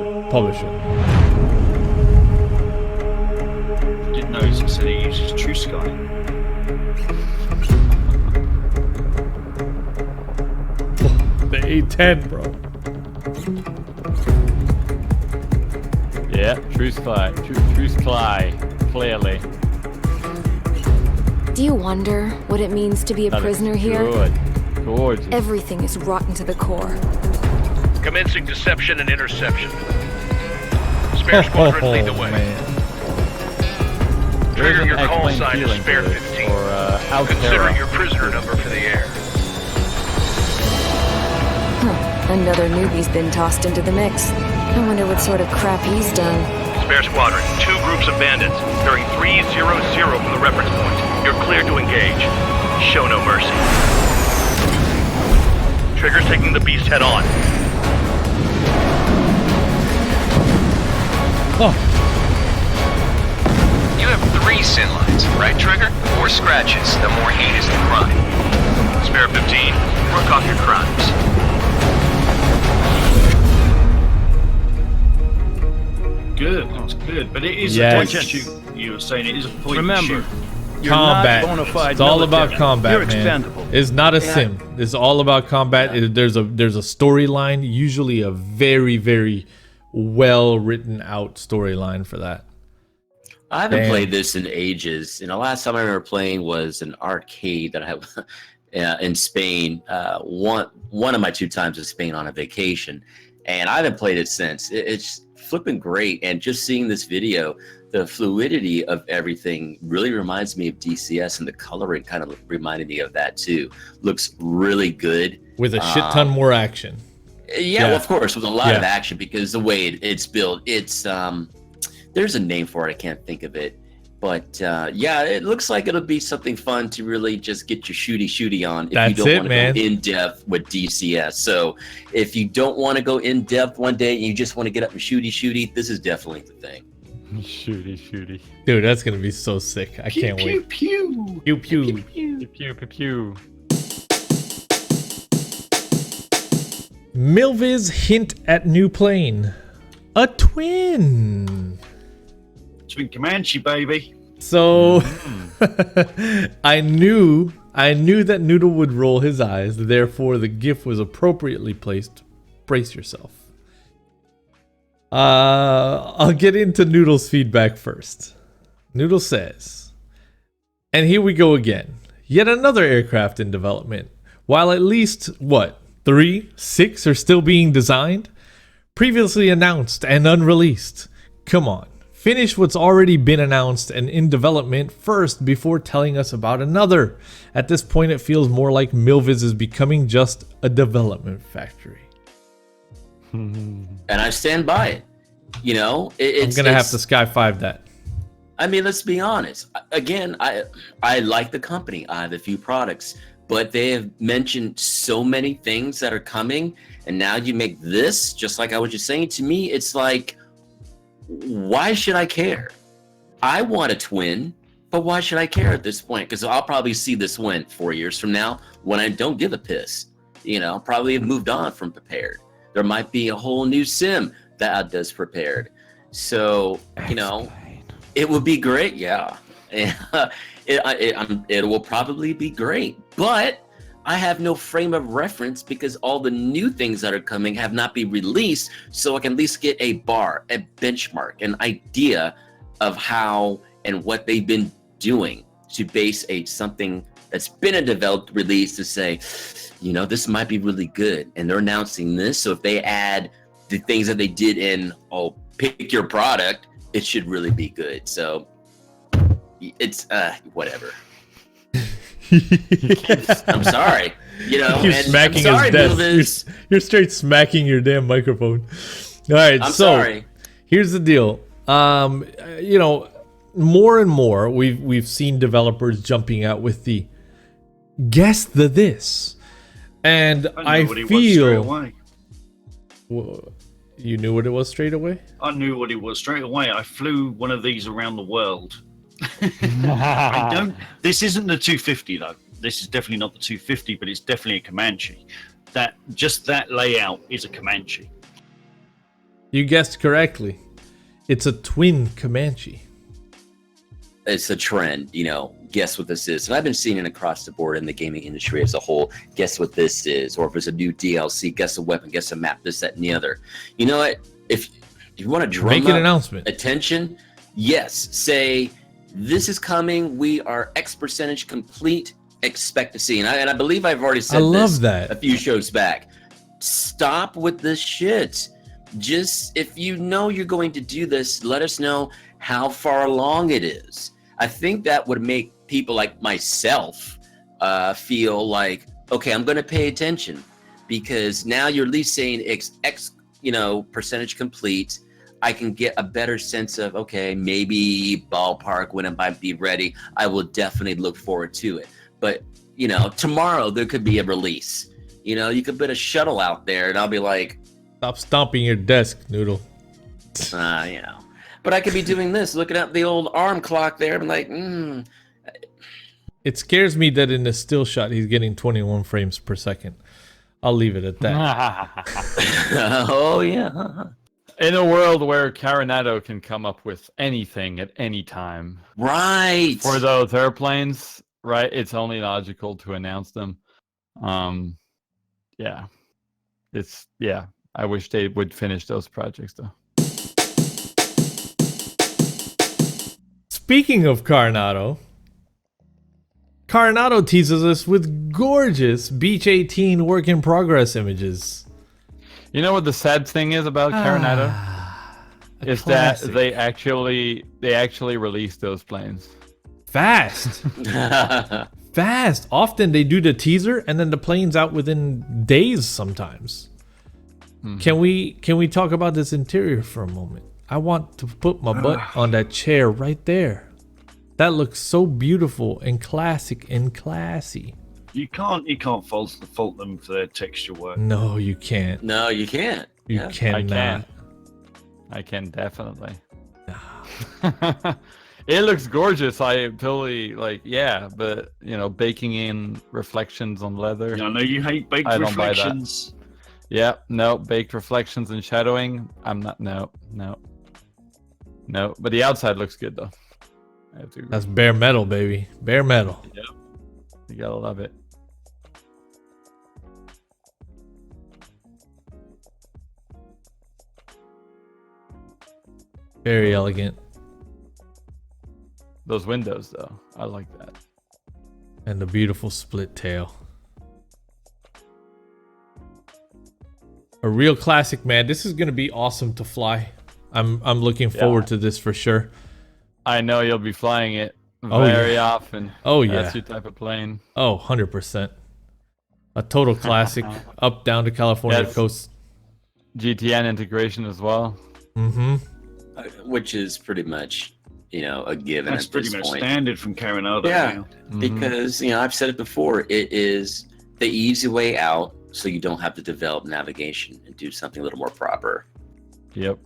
Didn't know he said he uses True Sky. The A10, bro. Yeah, True Sky. True Sky, clearly. Do you wonder what it means to be a That is prisoner here? Good. Gorgeous. Everything is rotten to the core. Commencing deception and interception. Spare squadron, lead the way. Man. Trigger There's your an call X-Wing sign is feeling Spare to this, 15. or Consider Altera. your prisoner number for the air. Another newbie's been tossed into the mix. I wonder what sort of crap he's done. Spare squadron, 2 groups of bandits, bearing 300 from the reference point. You're cleared to engage. Show no mercy. Trigger's taking the beast head on. Oh, You have 3 sin lines, right, Trigger? The more scratches, the more heinous the crime. Spare 15, work off your crimes. good. It's good. But it is Yes. a point shoot. You were saying it is a point Remember, shoot. you're Combat. not bona fide It's all about military. combat, You're man. expendable. It's not a sim. It's all about combat. There's a storyline, usually a very, very well written out storyline for that. I haven't Damn. played this in ages. The last time I remember playing was an arcade that I have in Spain. One of my 2 times in Spain on a vacation, and I haven't played it since. It's flipping great, and just seeing this video, the fluidity of everything really reminds me of DCS, and the coloring kind of reminded me of that too. Looks really good With a shit ton more action. Yeah, well, of course, with a lot of Yeah. action, because the way it's built, it's there's a name for it. I can't think of it, but yeah, it looks like it'll be something fun to really just get your shooty on if That's you don't it, want to man. go in depth with DCS. So if you don't want to go in depth one day and you just want to get up and shooty, this is definitely the thing. Shooty. Dude, that's gonna be so sick. I can't wait. Pew. Pew pew. Pew, pew, pew. Milviz hint at new plane. A twin. Twin Comanche, baby. So I knew that Noodle would roll his eyes, therefore the GIF was appropriately placed. Brace yourself. I'll get into Noodle's feedback first. Noodle says, and here we go again. Yet another aircraft in development. While at least, 3, 6 are still being designed? Previously announced and unreleased. Come on. Finish what's already been announced and in development first before telling us about another. At this point, it feels more like Milviz is becoming just a development factory. And I stand by it. You know, I'm gonna have to Sky 5 that. I mean, let's be honest. Again, I like the company. I have a few products, but they have mentioned so many things that are coming, and now you make this, just like I was just saying. To me, it's like, why should I care? I want a twin, but why should I care at this point? Because I'll probably see this win 4 years from now when I don't give a piss. You know, probably have moved on from Prepared. There might be a whole new sim that does Prepared. So, you know, it would be great, yeah. It will probably be great, but I have no frame of reference because all the new things that are coming have not been released, so I can at least get a bar, a benchmark, an idea of how and what they've been doing to base something that's been a developed release to say, you know, this might be really good, and they're announcing this, so if they add the things that they did in, pick your product, it should really be good. So it's whatever. I'm sorry, you know. Keep and smacking I'm sorry, his desk. You're straight smacking your damn microphone. All right, I'm so sorry. here's the deal. You know, more and more we've seen developers jumping out with the guess the this, and I knew what it was straight feel. away. You knew what it was straight away? I knew what it was straight away. I flew one of these around the world. I don't. This isn't the 250 though. This is definitely not the 250, but it's definitely a Comanche. That layout is a Comanche. You guessed correctly. It's a twin Comanche. It's a trend, you know. Guess what this is. And I've been seeing it across the board in the gaming industry as a whole. Guess what this is. Or if it's a new DLC, guess a weapon, guess a map, this, that, and the other. You know what? If you want to drum Make an up announcement. attention, yes. Say, this is coming. We are X percentage complete. Expect to see. And I believe I've already said this that. a few shows back. Stop with this shit. Just, if you know you're going to do this, let us know how far along it is. I think that would make people like myself feel like, okay, I'm going to pay attention, because now you're at least saying X, you know, percentage complete. I can get a better sense of, okay, maybe ballpark when it might be ready. I will definitely look forward to it. But, you know, tomorrow there could be a release. You know, you could put a shuttle out there and I'll be like, Stop stomping your desk, Noodle. you know. But I could be doing this, looking at the old arm clock there, and like, It scares me that in the still shot he's getting 21 frames per second. I'll leave it at that. oh yeah. In a world where Carenado can come up with anything at any time Right. for those airplanes, right? It's only logical to announce them. Yeah. I wish they would finish those projects though. Speaking of Carenado teases us with gorgeous Beech 18 work in progress images. You know what the sad thing is about Carenado? Is classic. that they actually released those planes. Fast. Fast. Often they do the teaser and then the plane's out within days sometimes. Can we talk about this interior for a moment? I want to put my butt on that chair right there. That looks so beautiful and classic and classy. You can't fault them for their texture work. No, you can't. No, you can't. You Yeah. cannot. I can definitely. It looks gorgeous. I totally but baking in reflections on leather. I know you hate baked I don't buy that. reflections. Yeah, no, baked reflections and shadowing. I'm not. No. But the outside looks good though. I have to agree. That's bare metal, baby. Bare metal. Yep. You gotta love it. Very elegant. Those windows though, I like that. And the beautiful split tail. A real classic, man. This is gonna be awesome to fly. I'm looking forward to this for sure. I know you'll be flying it Oh, very yeah. often. Oh, yeah. That's your type of plane. Oh, 100%. A total classic. Up down to California Yes. coast. GTN integration as well. Mm-hmm. Which is pretty much, a given That's at pretty this much point. standard from Carenado Yeah, now. because I've said it before. It is the easy way out, so you don't have to develop navigation and do something a little more proper. Yep.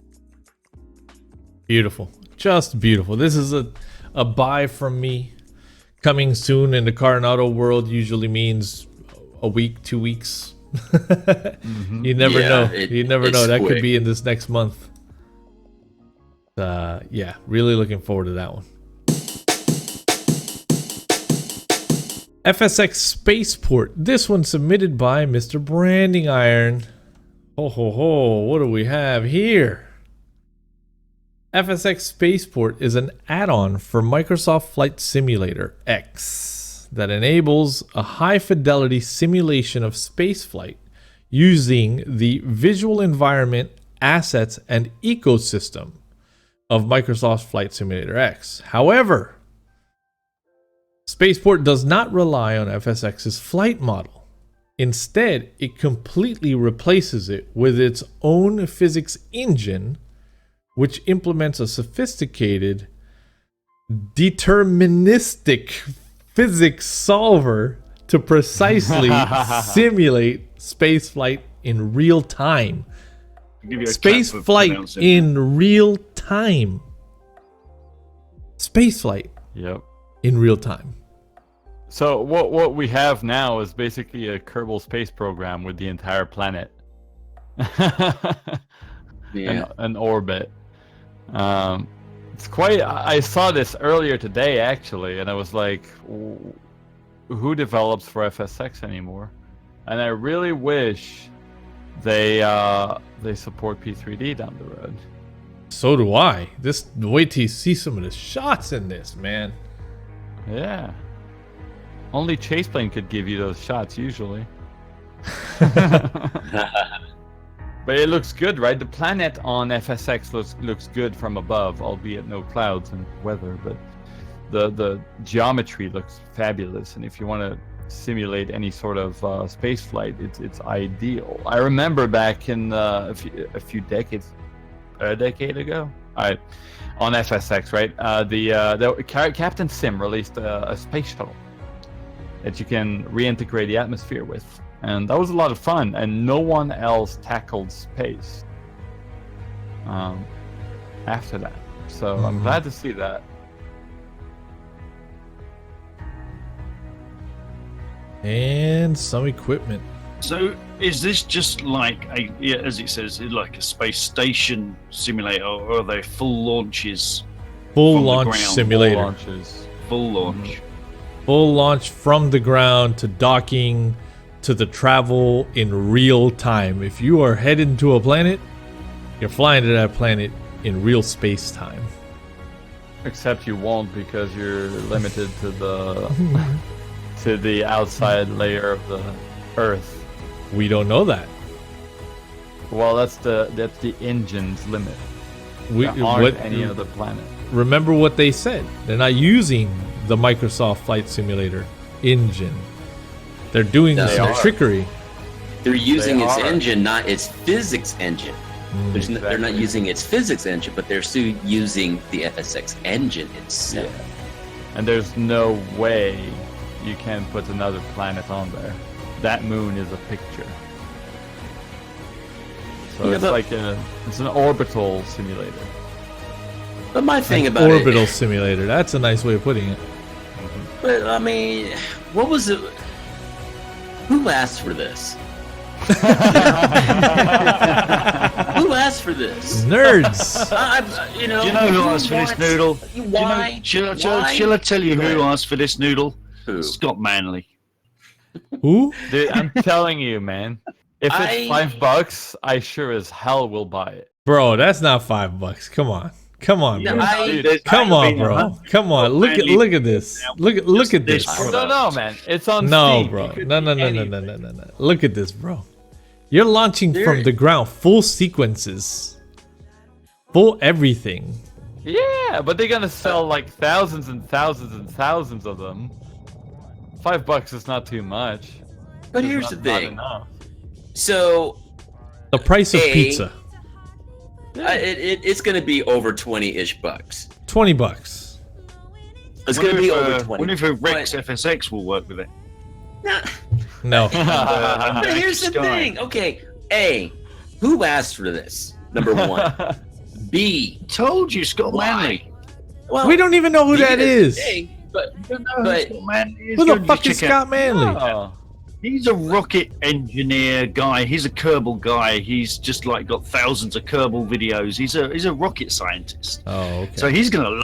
Beautiful. Just beautiful. This is a buy from me. Coming soon in the Carenado world usually means a week, 2 weeks. You never Yeah, know. You never it's know. That quick. could be in this next month. Yeah, really looking forward to that one. FSX Spaceport. This one submitted by Mr. Branding Iron. Ho ho ho, what do we have here? FSX Spaceport is an add-on for Microsoft Flight Simulator X that enables a high-fidelity simulation of spaceflight using the visual environment, assets, and ecosystem of Microsoft Flight Simulator X. However, Spaceport does not rely on FSX's flight model. Instead, it completely replaces it with its own physics engine, which implements a sophisticated deterministic physics solver to precisely simulate spaceflight in real time. I'll give you a Space clap for flight pronouncing in real time. Space flight Yep. in real time. So what we have now is basically a Kerbal Space Program with the entire planet. Yeah. An orbit. It's quite. I saw this earlier today actually, and I was like, "Who develops for FSX anymore?" And I really wish they support P3D down the road. So do I. Wait till you see some of the shots in this, man. Yeah. Only Chaseplane could give you those shots usually. But it looks good, right? The planet on FSX looks good from above, albeit no clouds and weather, but the geometry looks fabulous. And if you want to simulate any sort of space flight, it's ideal. I remember back in a decade ago, on FSX, right? The Captain Sim released a space shuttle that you can reintegrate the atmosphere with. And that was a lot of fun, and no one else tackled space after that. So I'm glad to see that. And some equipment. So Is this just like a, yeah, as it says, like a space station simulator, or are they full launches? Full from the launch ground? simulator. Full launches. Full launch. Full launch from the ground to docking to the travel in real time. If you are heading to a planet, you're flying to that planet in real space time. Except you won't, because you're limited to the outside layer of the Earth. We don't know that. Well, that's the engine's limit. We There aren't any other planet. Remember what they said. They're not using the Microsoft Flight Simulator engine. They're doing No, some they are. trickery. They're using They its are. engine, not its physics engine. They're not Exactly. using its physics engine, but they're still using the FSX engine itself. Yeah. And there's no way you can put another planet on there. That moon is a picture. So Yeah, it's but- like it's an orbital simulator. But my thing An about orbital it, simulator. That's a nice way of putting it. but I mean, what was it? Who asked for this? Who asked for this? Nerds. You know, Do you know who asked for this wants- noodle? Why? Do you know, shall Why? I tell you Go who ahead. asked for this noodle? Who? Scott Manley. Who? Dude, I'm telling you, man. If it's $5, I sure as hell will buy it. Bro, that's not $5. Come on. Come on, No, bro. There's Come gotta on, be bro. enough. Come on. Look at this. Look at this. this bro. No, no, man. It's on No, Steam. bro. It could No, be no, no, no, anything. no, no, no, no. Look at this, bro. You're launching There- from the ground, full sequences, full everything. Yeah, but they're gonna sell like thousands and thousands and thousands of them. $5 is not too much. But It's here's not- the not thing. enough. So The price of A- pizza, it's going to be over 20-ish bucks. $20. It's going to be over 20. Wonder if Rex FSX will work with it. Nah, No. but here's the Sky. thing. Okay, A, who asked for this? Number one. B, Told you, Scott Manley. well, We don't even know who that is. A, but You don't know who But- Scott Manley is? Who the Go fuck check is out- Scott Manley? Oh. He's a rocket engineer guy. He's a Kerbal guy. He's just like got thousands of Kerbal videos. He's a rocket scientist. Oh, okay. So he's gonna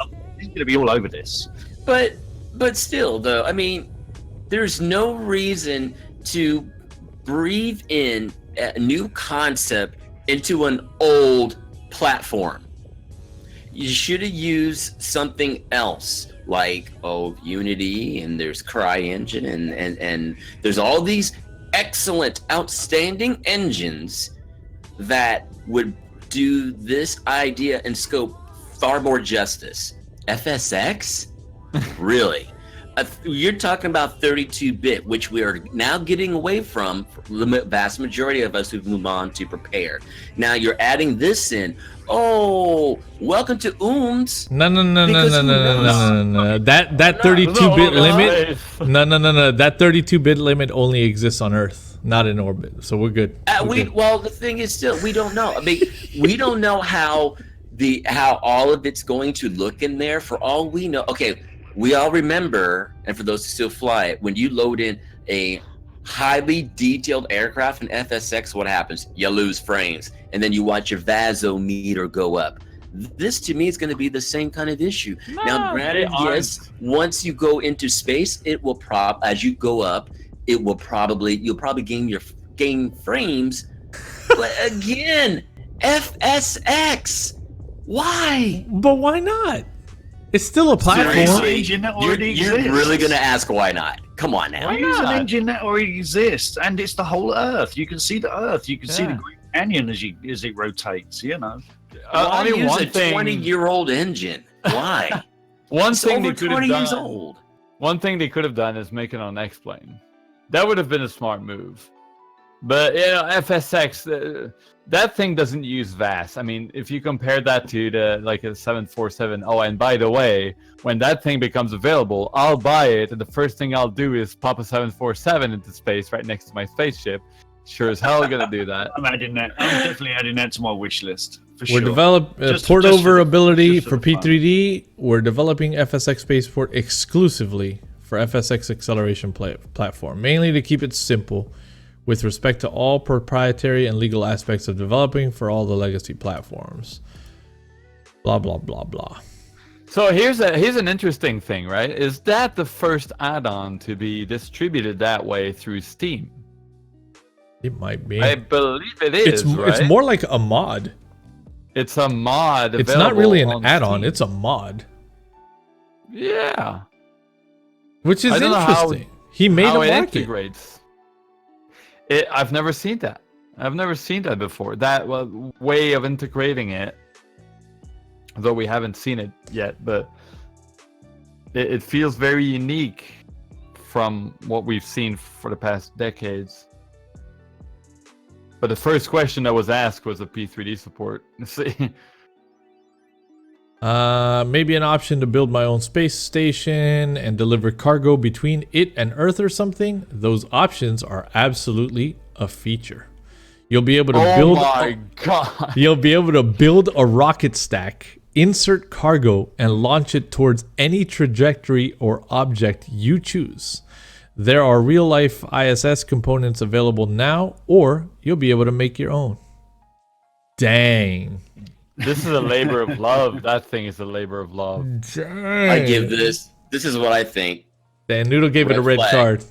be all over this. but still, though, I mean, there's no reason to breathe in a new concept into an old platform. You should have used something else, like Unity, and there's CryEngine, and there's all these excellent, outstanding engines that would do this idea and scope far more justice. FSX? Really? You're talking about 32-bit, which we are now getting away from, the vast majority of us who've moved on to Prepar. Now you're adding this in. Oh, welcome to OOMS. No, no, no, no, Because no, who no, no, knows? no, no, no. That 32-bit limit. No, no, no, no. That 32-bit limit only exists on Earth, not in orbit. So we're good. We're good. Well, the thing is, still, we don't know. I mean, we don't know how all of it's going to look in there. For all we know, okay, we all remember, and for those who still fly it, when you load in a highly detailed aircraft in FSX, what happens? You lose frames, and then you watch your VASO meter go up. This, to me, is going to be the same kind of issue. Now, granted, they aren't. yes, once you go into space, it will as you go up, you'll probably gain frames. But again, FSX, why? But why not? It's still a Use platform. an engine that already You're exists. really going to ask why not? Come on now. Use an not? engine that already exists, and it's the whole Earth. You can see the Earth. You can see the Yeah. Great Canyon as it rotates. You know. Why Only use one a thing. 20-year-old engine? Why? One It's thing over they could 20 have years done. old. One thing they could have done is make it on X-Plane. That would have been a smart move. But FSX, that thing doesn't use VAS. I mean, if you compare that to a 747. Oh, and by the way, when that thing becomes available, I'll buy it, and the first thing I'll do is pop a 747 into space right next to my spaceship. Sure as hell gonna do that. I'm adding that. I'm definitely adding that to my wish list for We're sure. developing Just port for over the- ability just for for the fun. P3D. We're developing FSX Spaceport exclusively for FSX acceleration platform, mainly to keep it simple. with respect to all proprietary and legal aspects of developing for all the legacy platforms. Blah, blah, blah, blah. So here's an interesting thing, right? Is that the first add-on to be distributed that way through Steam? It might be. I believe it is, right? It's more like a mod. It's a mod. It's not really an add-on. Steam. It's a mod. Yeah. Which is I don't know interesting. He made how a it market. integrates. I've never seen that. I've never seen that before. That way of integrating it. Though we haven't seen it yet, but it feels very unique from what we've seen for the past decades. But the first question that was asked was the P3D support. See? Maybe an option to build my own space station and deliver cargo between it and Earth or something. Those options are absolutely a feature. You'll be able to build. Oh my god! You'll be able to build a rocket stack, insert cargo, and launch it towards any trajectory or object you choose. There are real-life ISS components available now, or you'll be able to make your own. Dang. This is a labor of love. That thing is a labor of love. Dang. I give this. This is what I think. Dan Noodle gave it a red flag. card.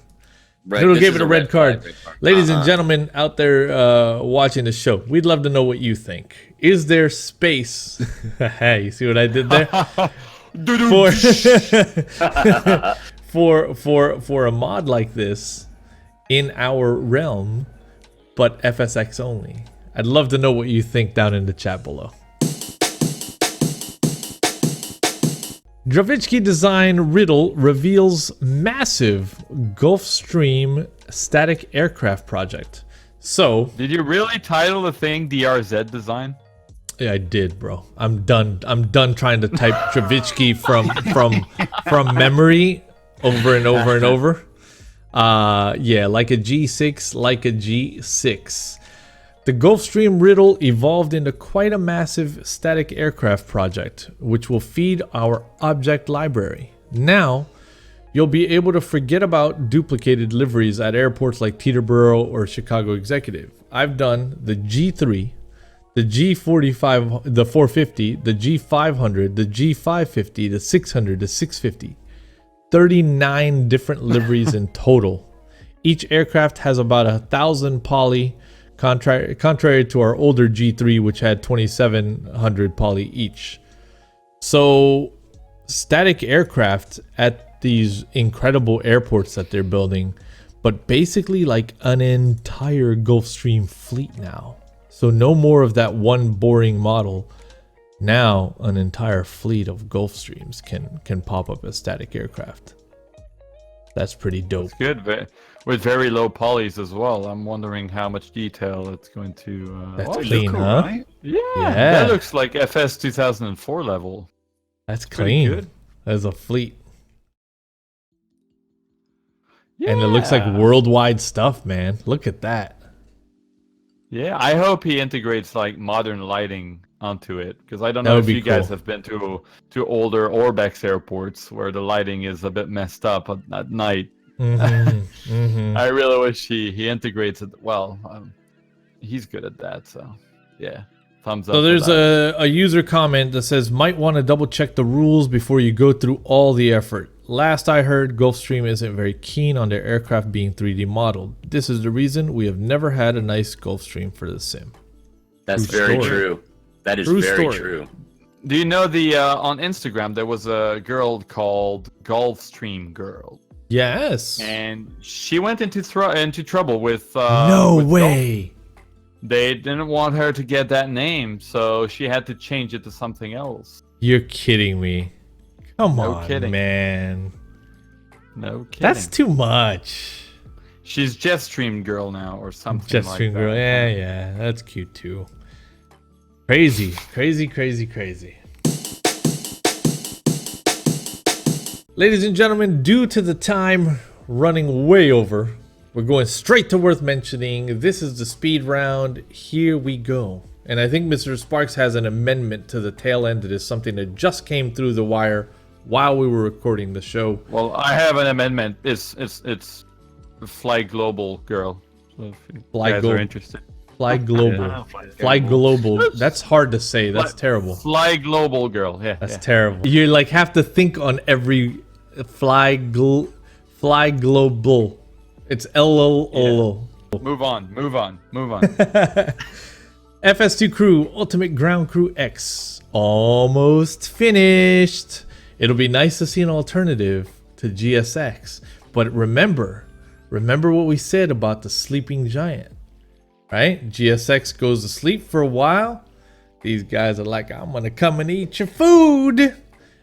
Right, Noodle this gave is it a red card. flag, red card. Ladies and gentlemen out there watching the show, we'd love to know what you think. Is there space? Hey, you see what I did there? for a mod like this in our realm, but FSX only. I'd love to know what you think down in the chat below. Dravitsky design riddle reveals massive Gulfstream static aircraft project. So, did you really title the thing DRZ design? Yeah, I did, bro. I'm done. I'm done trying to type Dravitsky from memory over and over and over. Yeah, like a G6, like a G6. The Gulfstream riddle evolved into quite a massive static aircraft project, which will feed our object library. Now, you'll be able to forget about duplicated liveries at airports like Teterboro or Chicago Executive. I've done the G3, the G45, the 450, the G500, the G550, the 600, the 650. 39 different liveries in total. Each aircraft has about 1,000 poly, contrary to our older G3, which had 2,700 poly each. So, static aircraft at these incredible airports that they're building, but basically like an entire Gulfstream fleet now. So no more of that one boring model. Now an entire fleet of Gulfstreams can pop up as static aircraft. That's pretty dope. It's good, but with very low polys as well. I'm wondering how much detail it's going to. That's clean, huh? Right? Yeah, that looks like FS 2004 level. That's Pretty clean. good. As a fleet. Yeah. And it looks like worldwide stuff, man. Look at that. Yeah, I hope he integrates like modern lighting onto it, because I don't know That if would be you guys cool. have been to older Orbex airports where the lighting is a bit messed up at night. I really wish he integrates it well. He's good at that, so yeah. Thumbs up. So there's for that. a user comment that says, might want to double check the rules before you go through all the effort. Last I heard, Gulfstream isn't very keen on their aircraft being 3D modeled. This is the reason we have never had a nice Gulfstream for the sim. That's True very story. true. That is True very story. true. Do you know the on Instagram there was a girl called Gulfstream Girl, Yes. and she went into trouble with No with way. They didn't want her to get that name, so she had to change it to something else. You're kidding me. Come No on, kidding. man. No kidding. That's too much. She's Jetstream Girl now, or something Jetstream like that. girl. Yeah, that's cute too. Crazy, crazy, crazy, crazy. Ladies and gentlemen, due to the time running way over, we're going straight to worth mentioning. This is the speed round. Here we go. And I think Mr. Sparks has an amendment to the tail end. It is something that just came through the wire while we were recording the show. Well, I have an amendment. It's Fly Global Girl. So if you Fly guys Go- are interested. Fly Global. Yeah. Fly Global. That's hard to say. That's terrible. Fly Global Girl. Yeah. That's yeah. terrible. You like have to think on every Fly Global. It's LOL. Move on. FS2 Crew Ultimate Ground Crew X almost finished. It'll be nice to see an alternative to GSX, but remember what we said about the sleeping giant, right? GSX goes to sleep for a while. These guys are like, I'm gonna come and eat your food.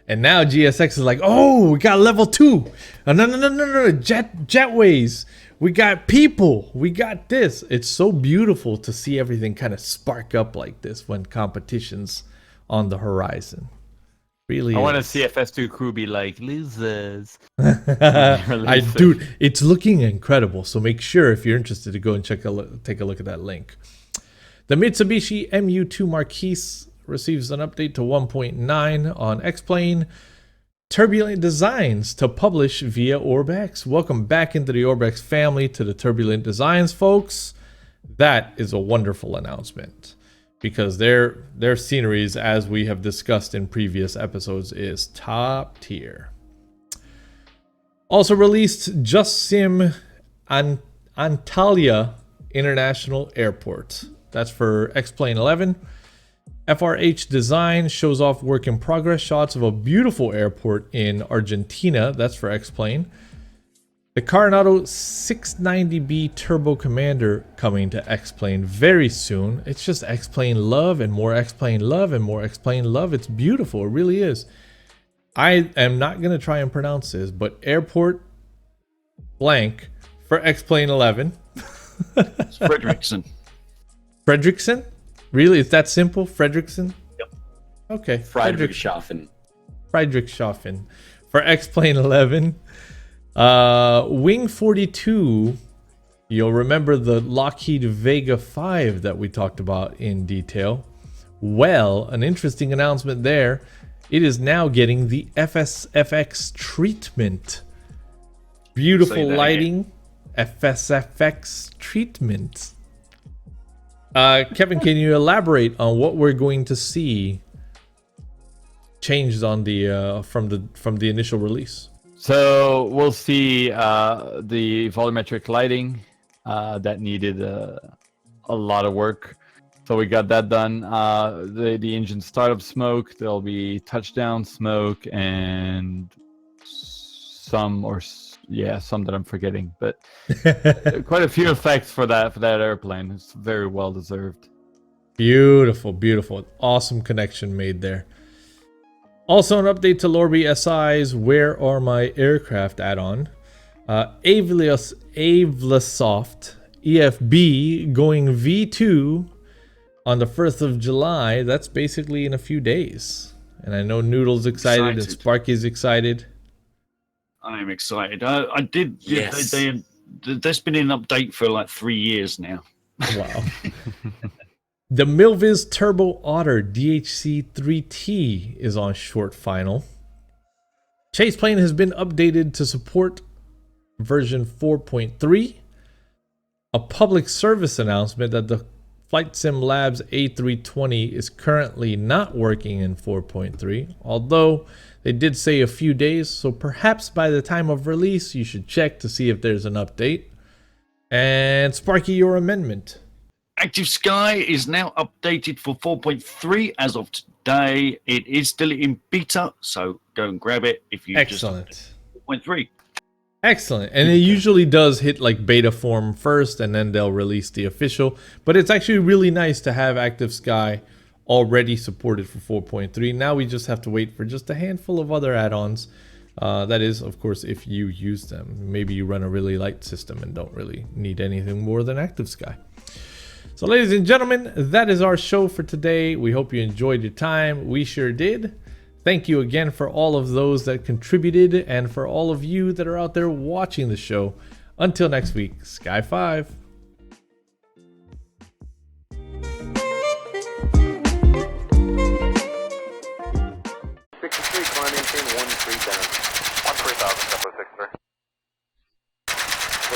And now GSX is like, oh, we got level 2. No, jetways. We got people. We got this. It's so beautiful to see everything kind of spark up like this when competition's on the horizon. Really, I want to see FS2 Crew be like losers. Dude, it's looking incredible. So make sure if you're interested to go and take a look at that link. The Mitsubishi MU2 Marquise receives an update to 1.9 on X-Plane. Turbulent Designs to publish via Orbex. Welcome back into the Orbex family, to the Turbulent Designs, folks. That is a wonderful announcement because their sceneries, as we have discussed in previous episodes, is top tier. Also released Just Sim Antalya International Airport. That's for X-Plane 11. FRH Design shows off work in progress shots of a beautiful airport in Argentina. That's for X-Plane. The Carenado 690B Turbo Commander coming to X-Plane very soon. It's just X-Plane love and more X-Plane love and more X-Plane love. It's beautiful. It really is. I am not going to try and pronounce this, but airport blank for X-Plane 11. It's Fredrickson. Fredrickson? Really? It's that simple? Fredrickson? Yep. Okay. Friedrichshafen. Friedrichshafen. For X-Plane 11. Wing 42. You'll remember the Lockheed Vega 5 that we talked about in detail. Well, an interesting announcement there. It is now getting the FSFX treatment. Beautiful lighting. FSFX treatment. Kevin, can you elaborate on what we're going to see changed on the from the initial release? So we'll see the volumetric lighting that needed a lot of work. So we got that done. The engine startup smoke. There'll be touchdown smoke and some that I'm forgetting, but quite a few effects for that airplane. It's very well deserved. Beautiful, awesome connection made there. Also an update to Lorby SI's Where Are My Aircraft add-on. Avlasoft EFB going V2 on the 1st of July. That's basically in a few days. And I know Noodle's excited. And Sparky's excited. I am excited. I did. Yes. There's been an update for like 3 years now. Wow. The Milviz Turbo Otter DHC-3T is on short final. Chase plane has been updated to support version 4.3. A public service announcement that the Flight Sim Labs A320 is currently not working in 4.3, although they did say a few days, so perhaps by the time of release you should check to see if there's an update. And Sparky, your amendment. Active Sky is now updated for 4.3 as of today. It is still in beta, so go and grab it if you Excellent. just 4.3. Excellent. And it usually does hit like beta form first and then they'll release the official. But it's actually really nice to have Active Sky already supported for 4.3. Now we just have to wait for just a handful of other add-ons. That is, of course, if you use them. Maybe you run a really light system and don't really need anything more than Active Sky. So ladies and gentlemen, that is our show for today. We hope you enjoyed your time. We sure did. Thank you again for all of those that contributed and for all of you that are out there watching the show. Until next week, Sky 5. Climb maintain 13 down. 13,000, Tempo 63.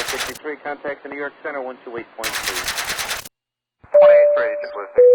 63, contact the New York Center 128.3. 28 ready, just listening.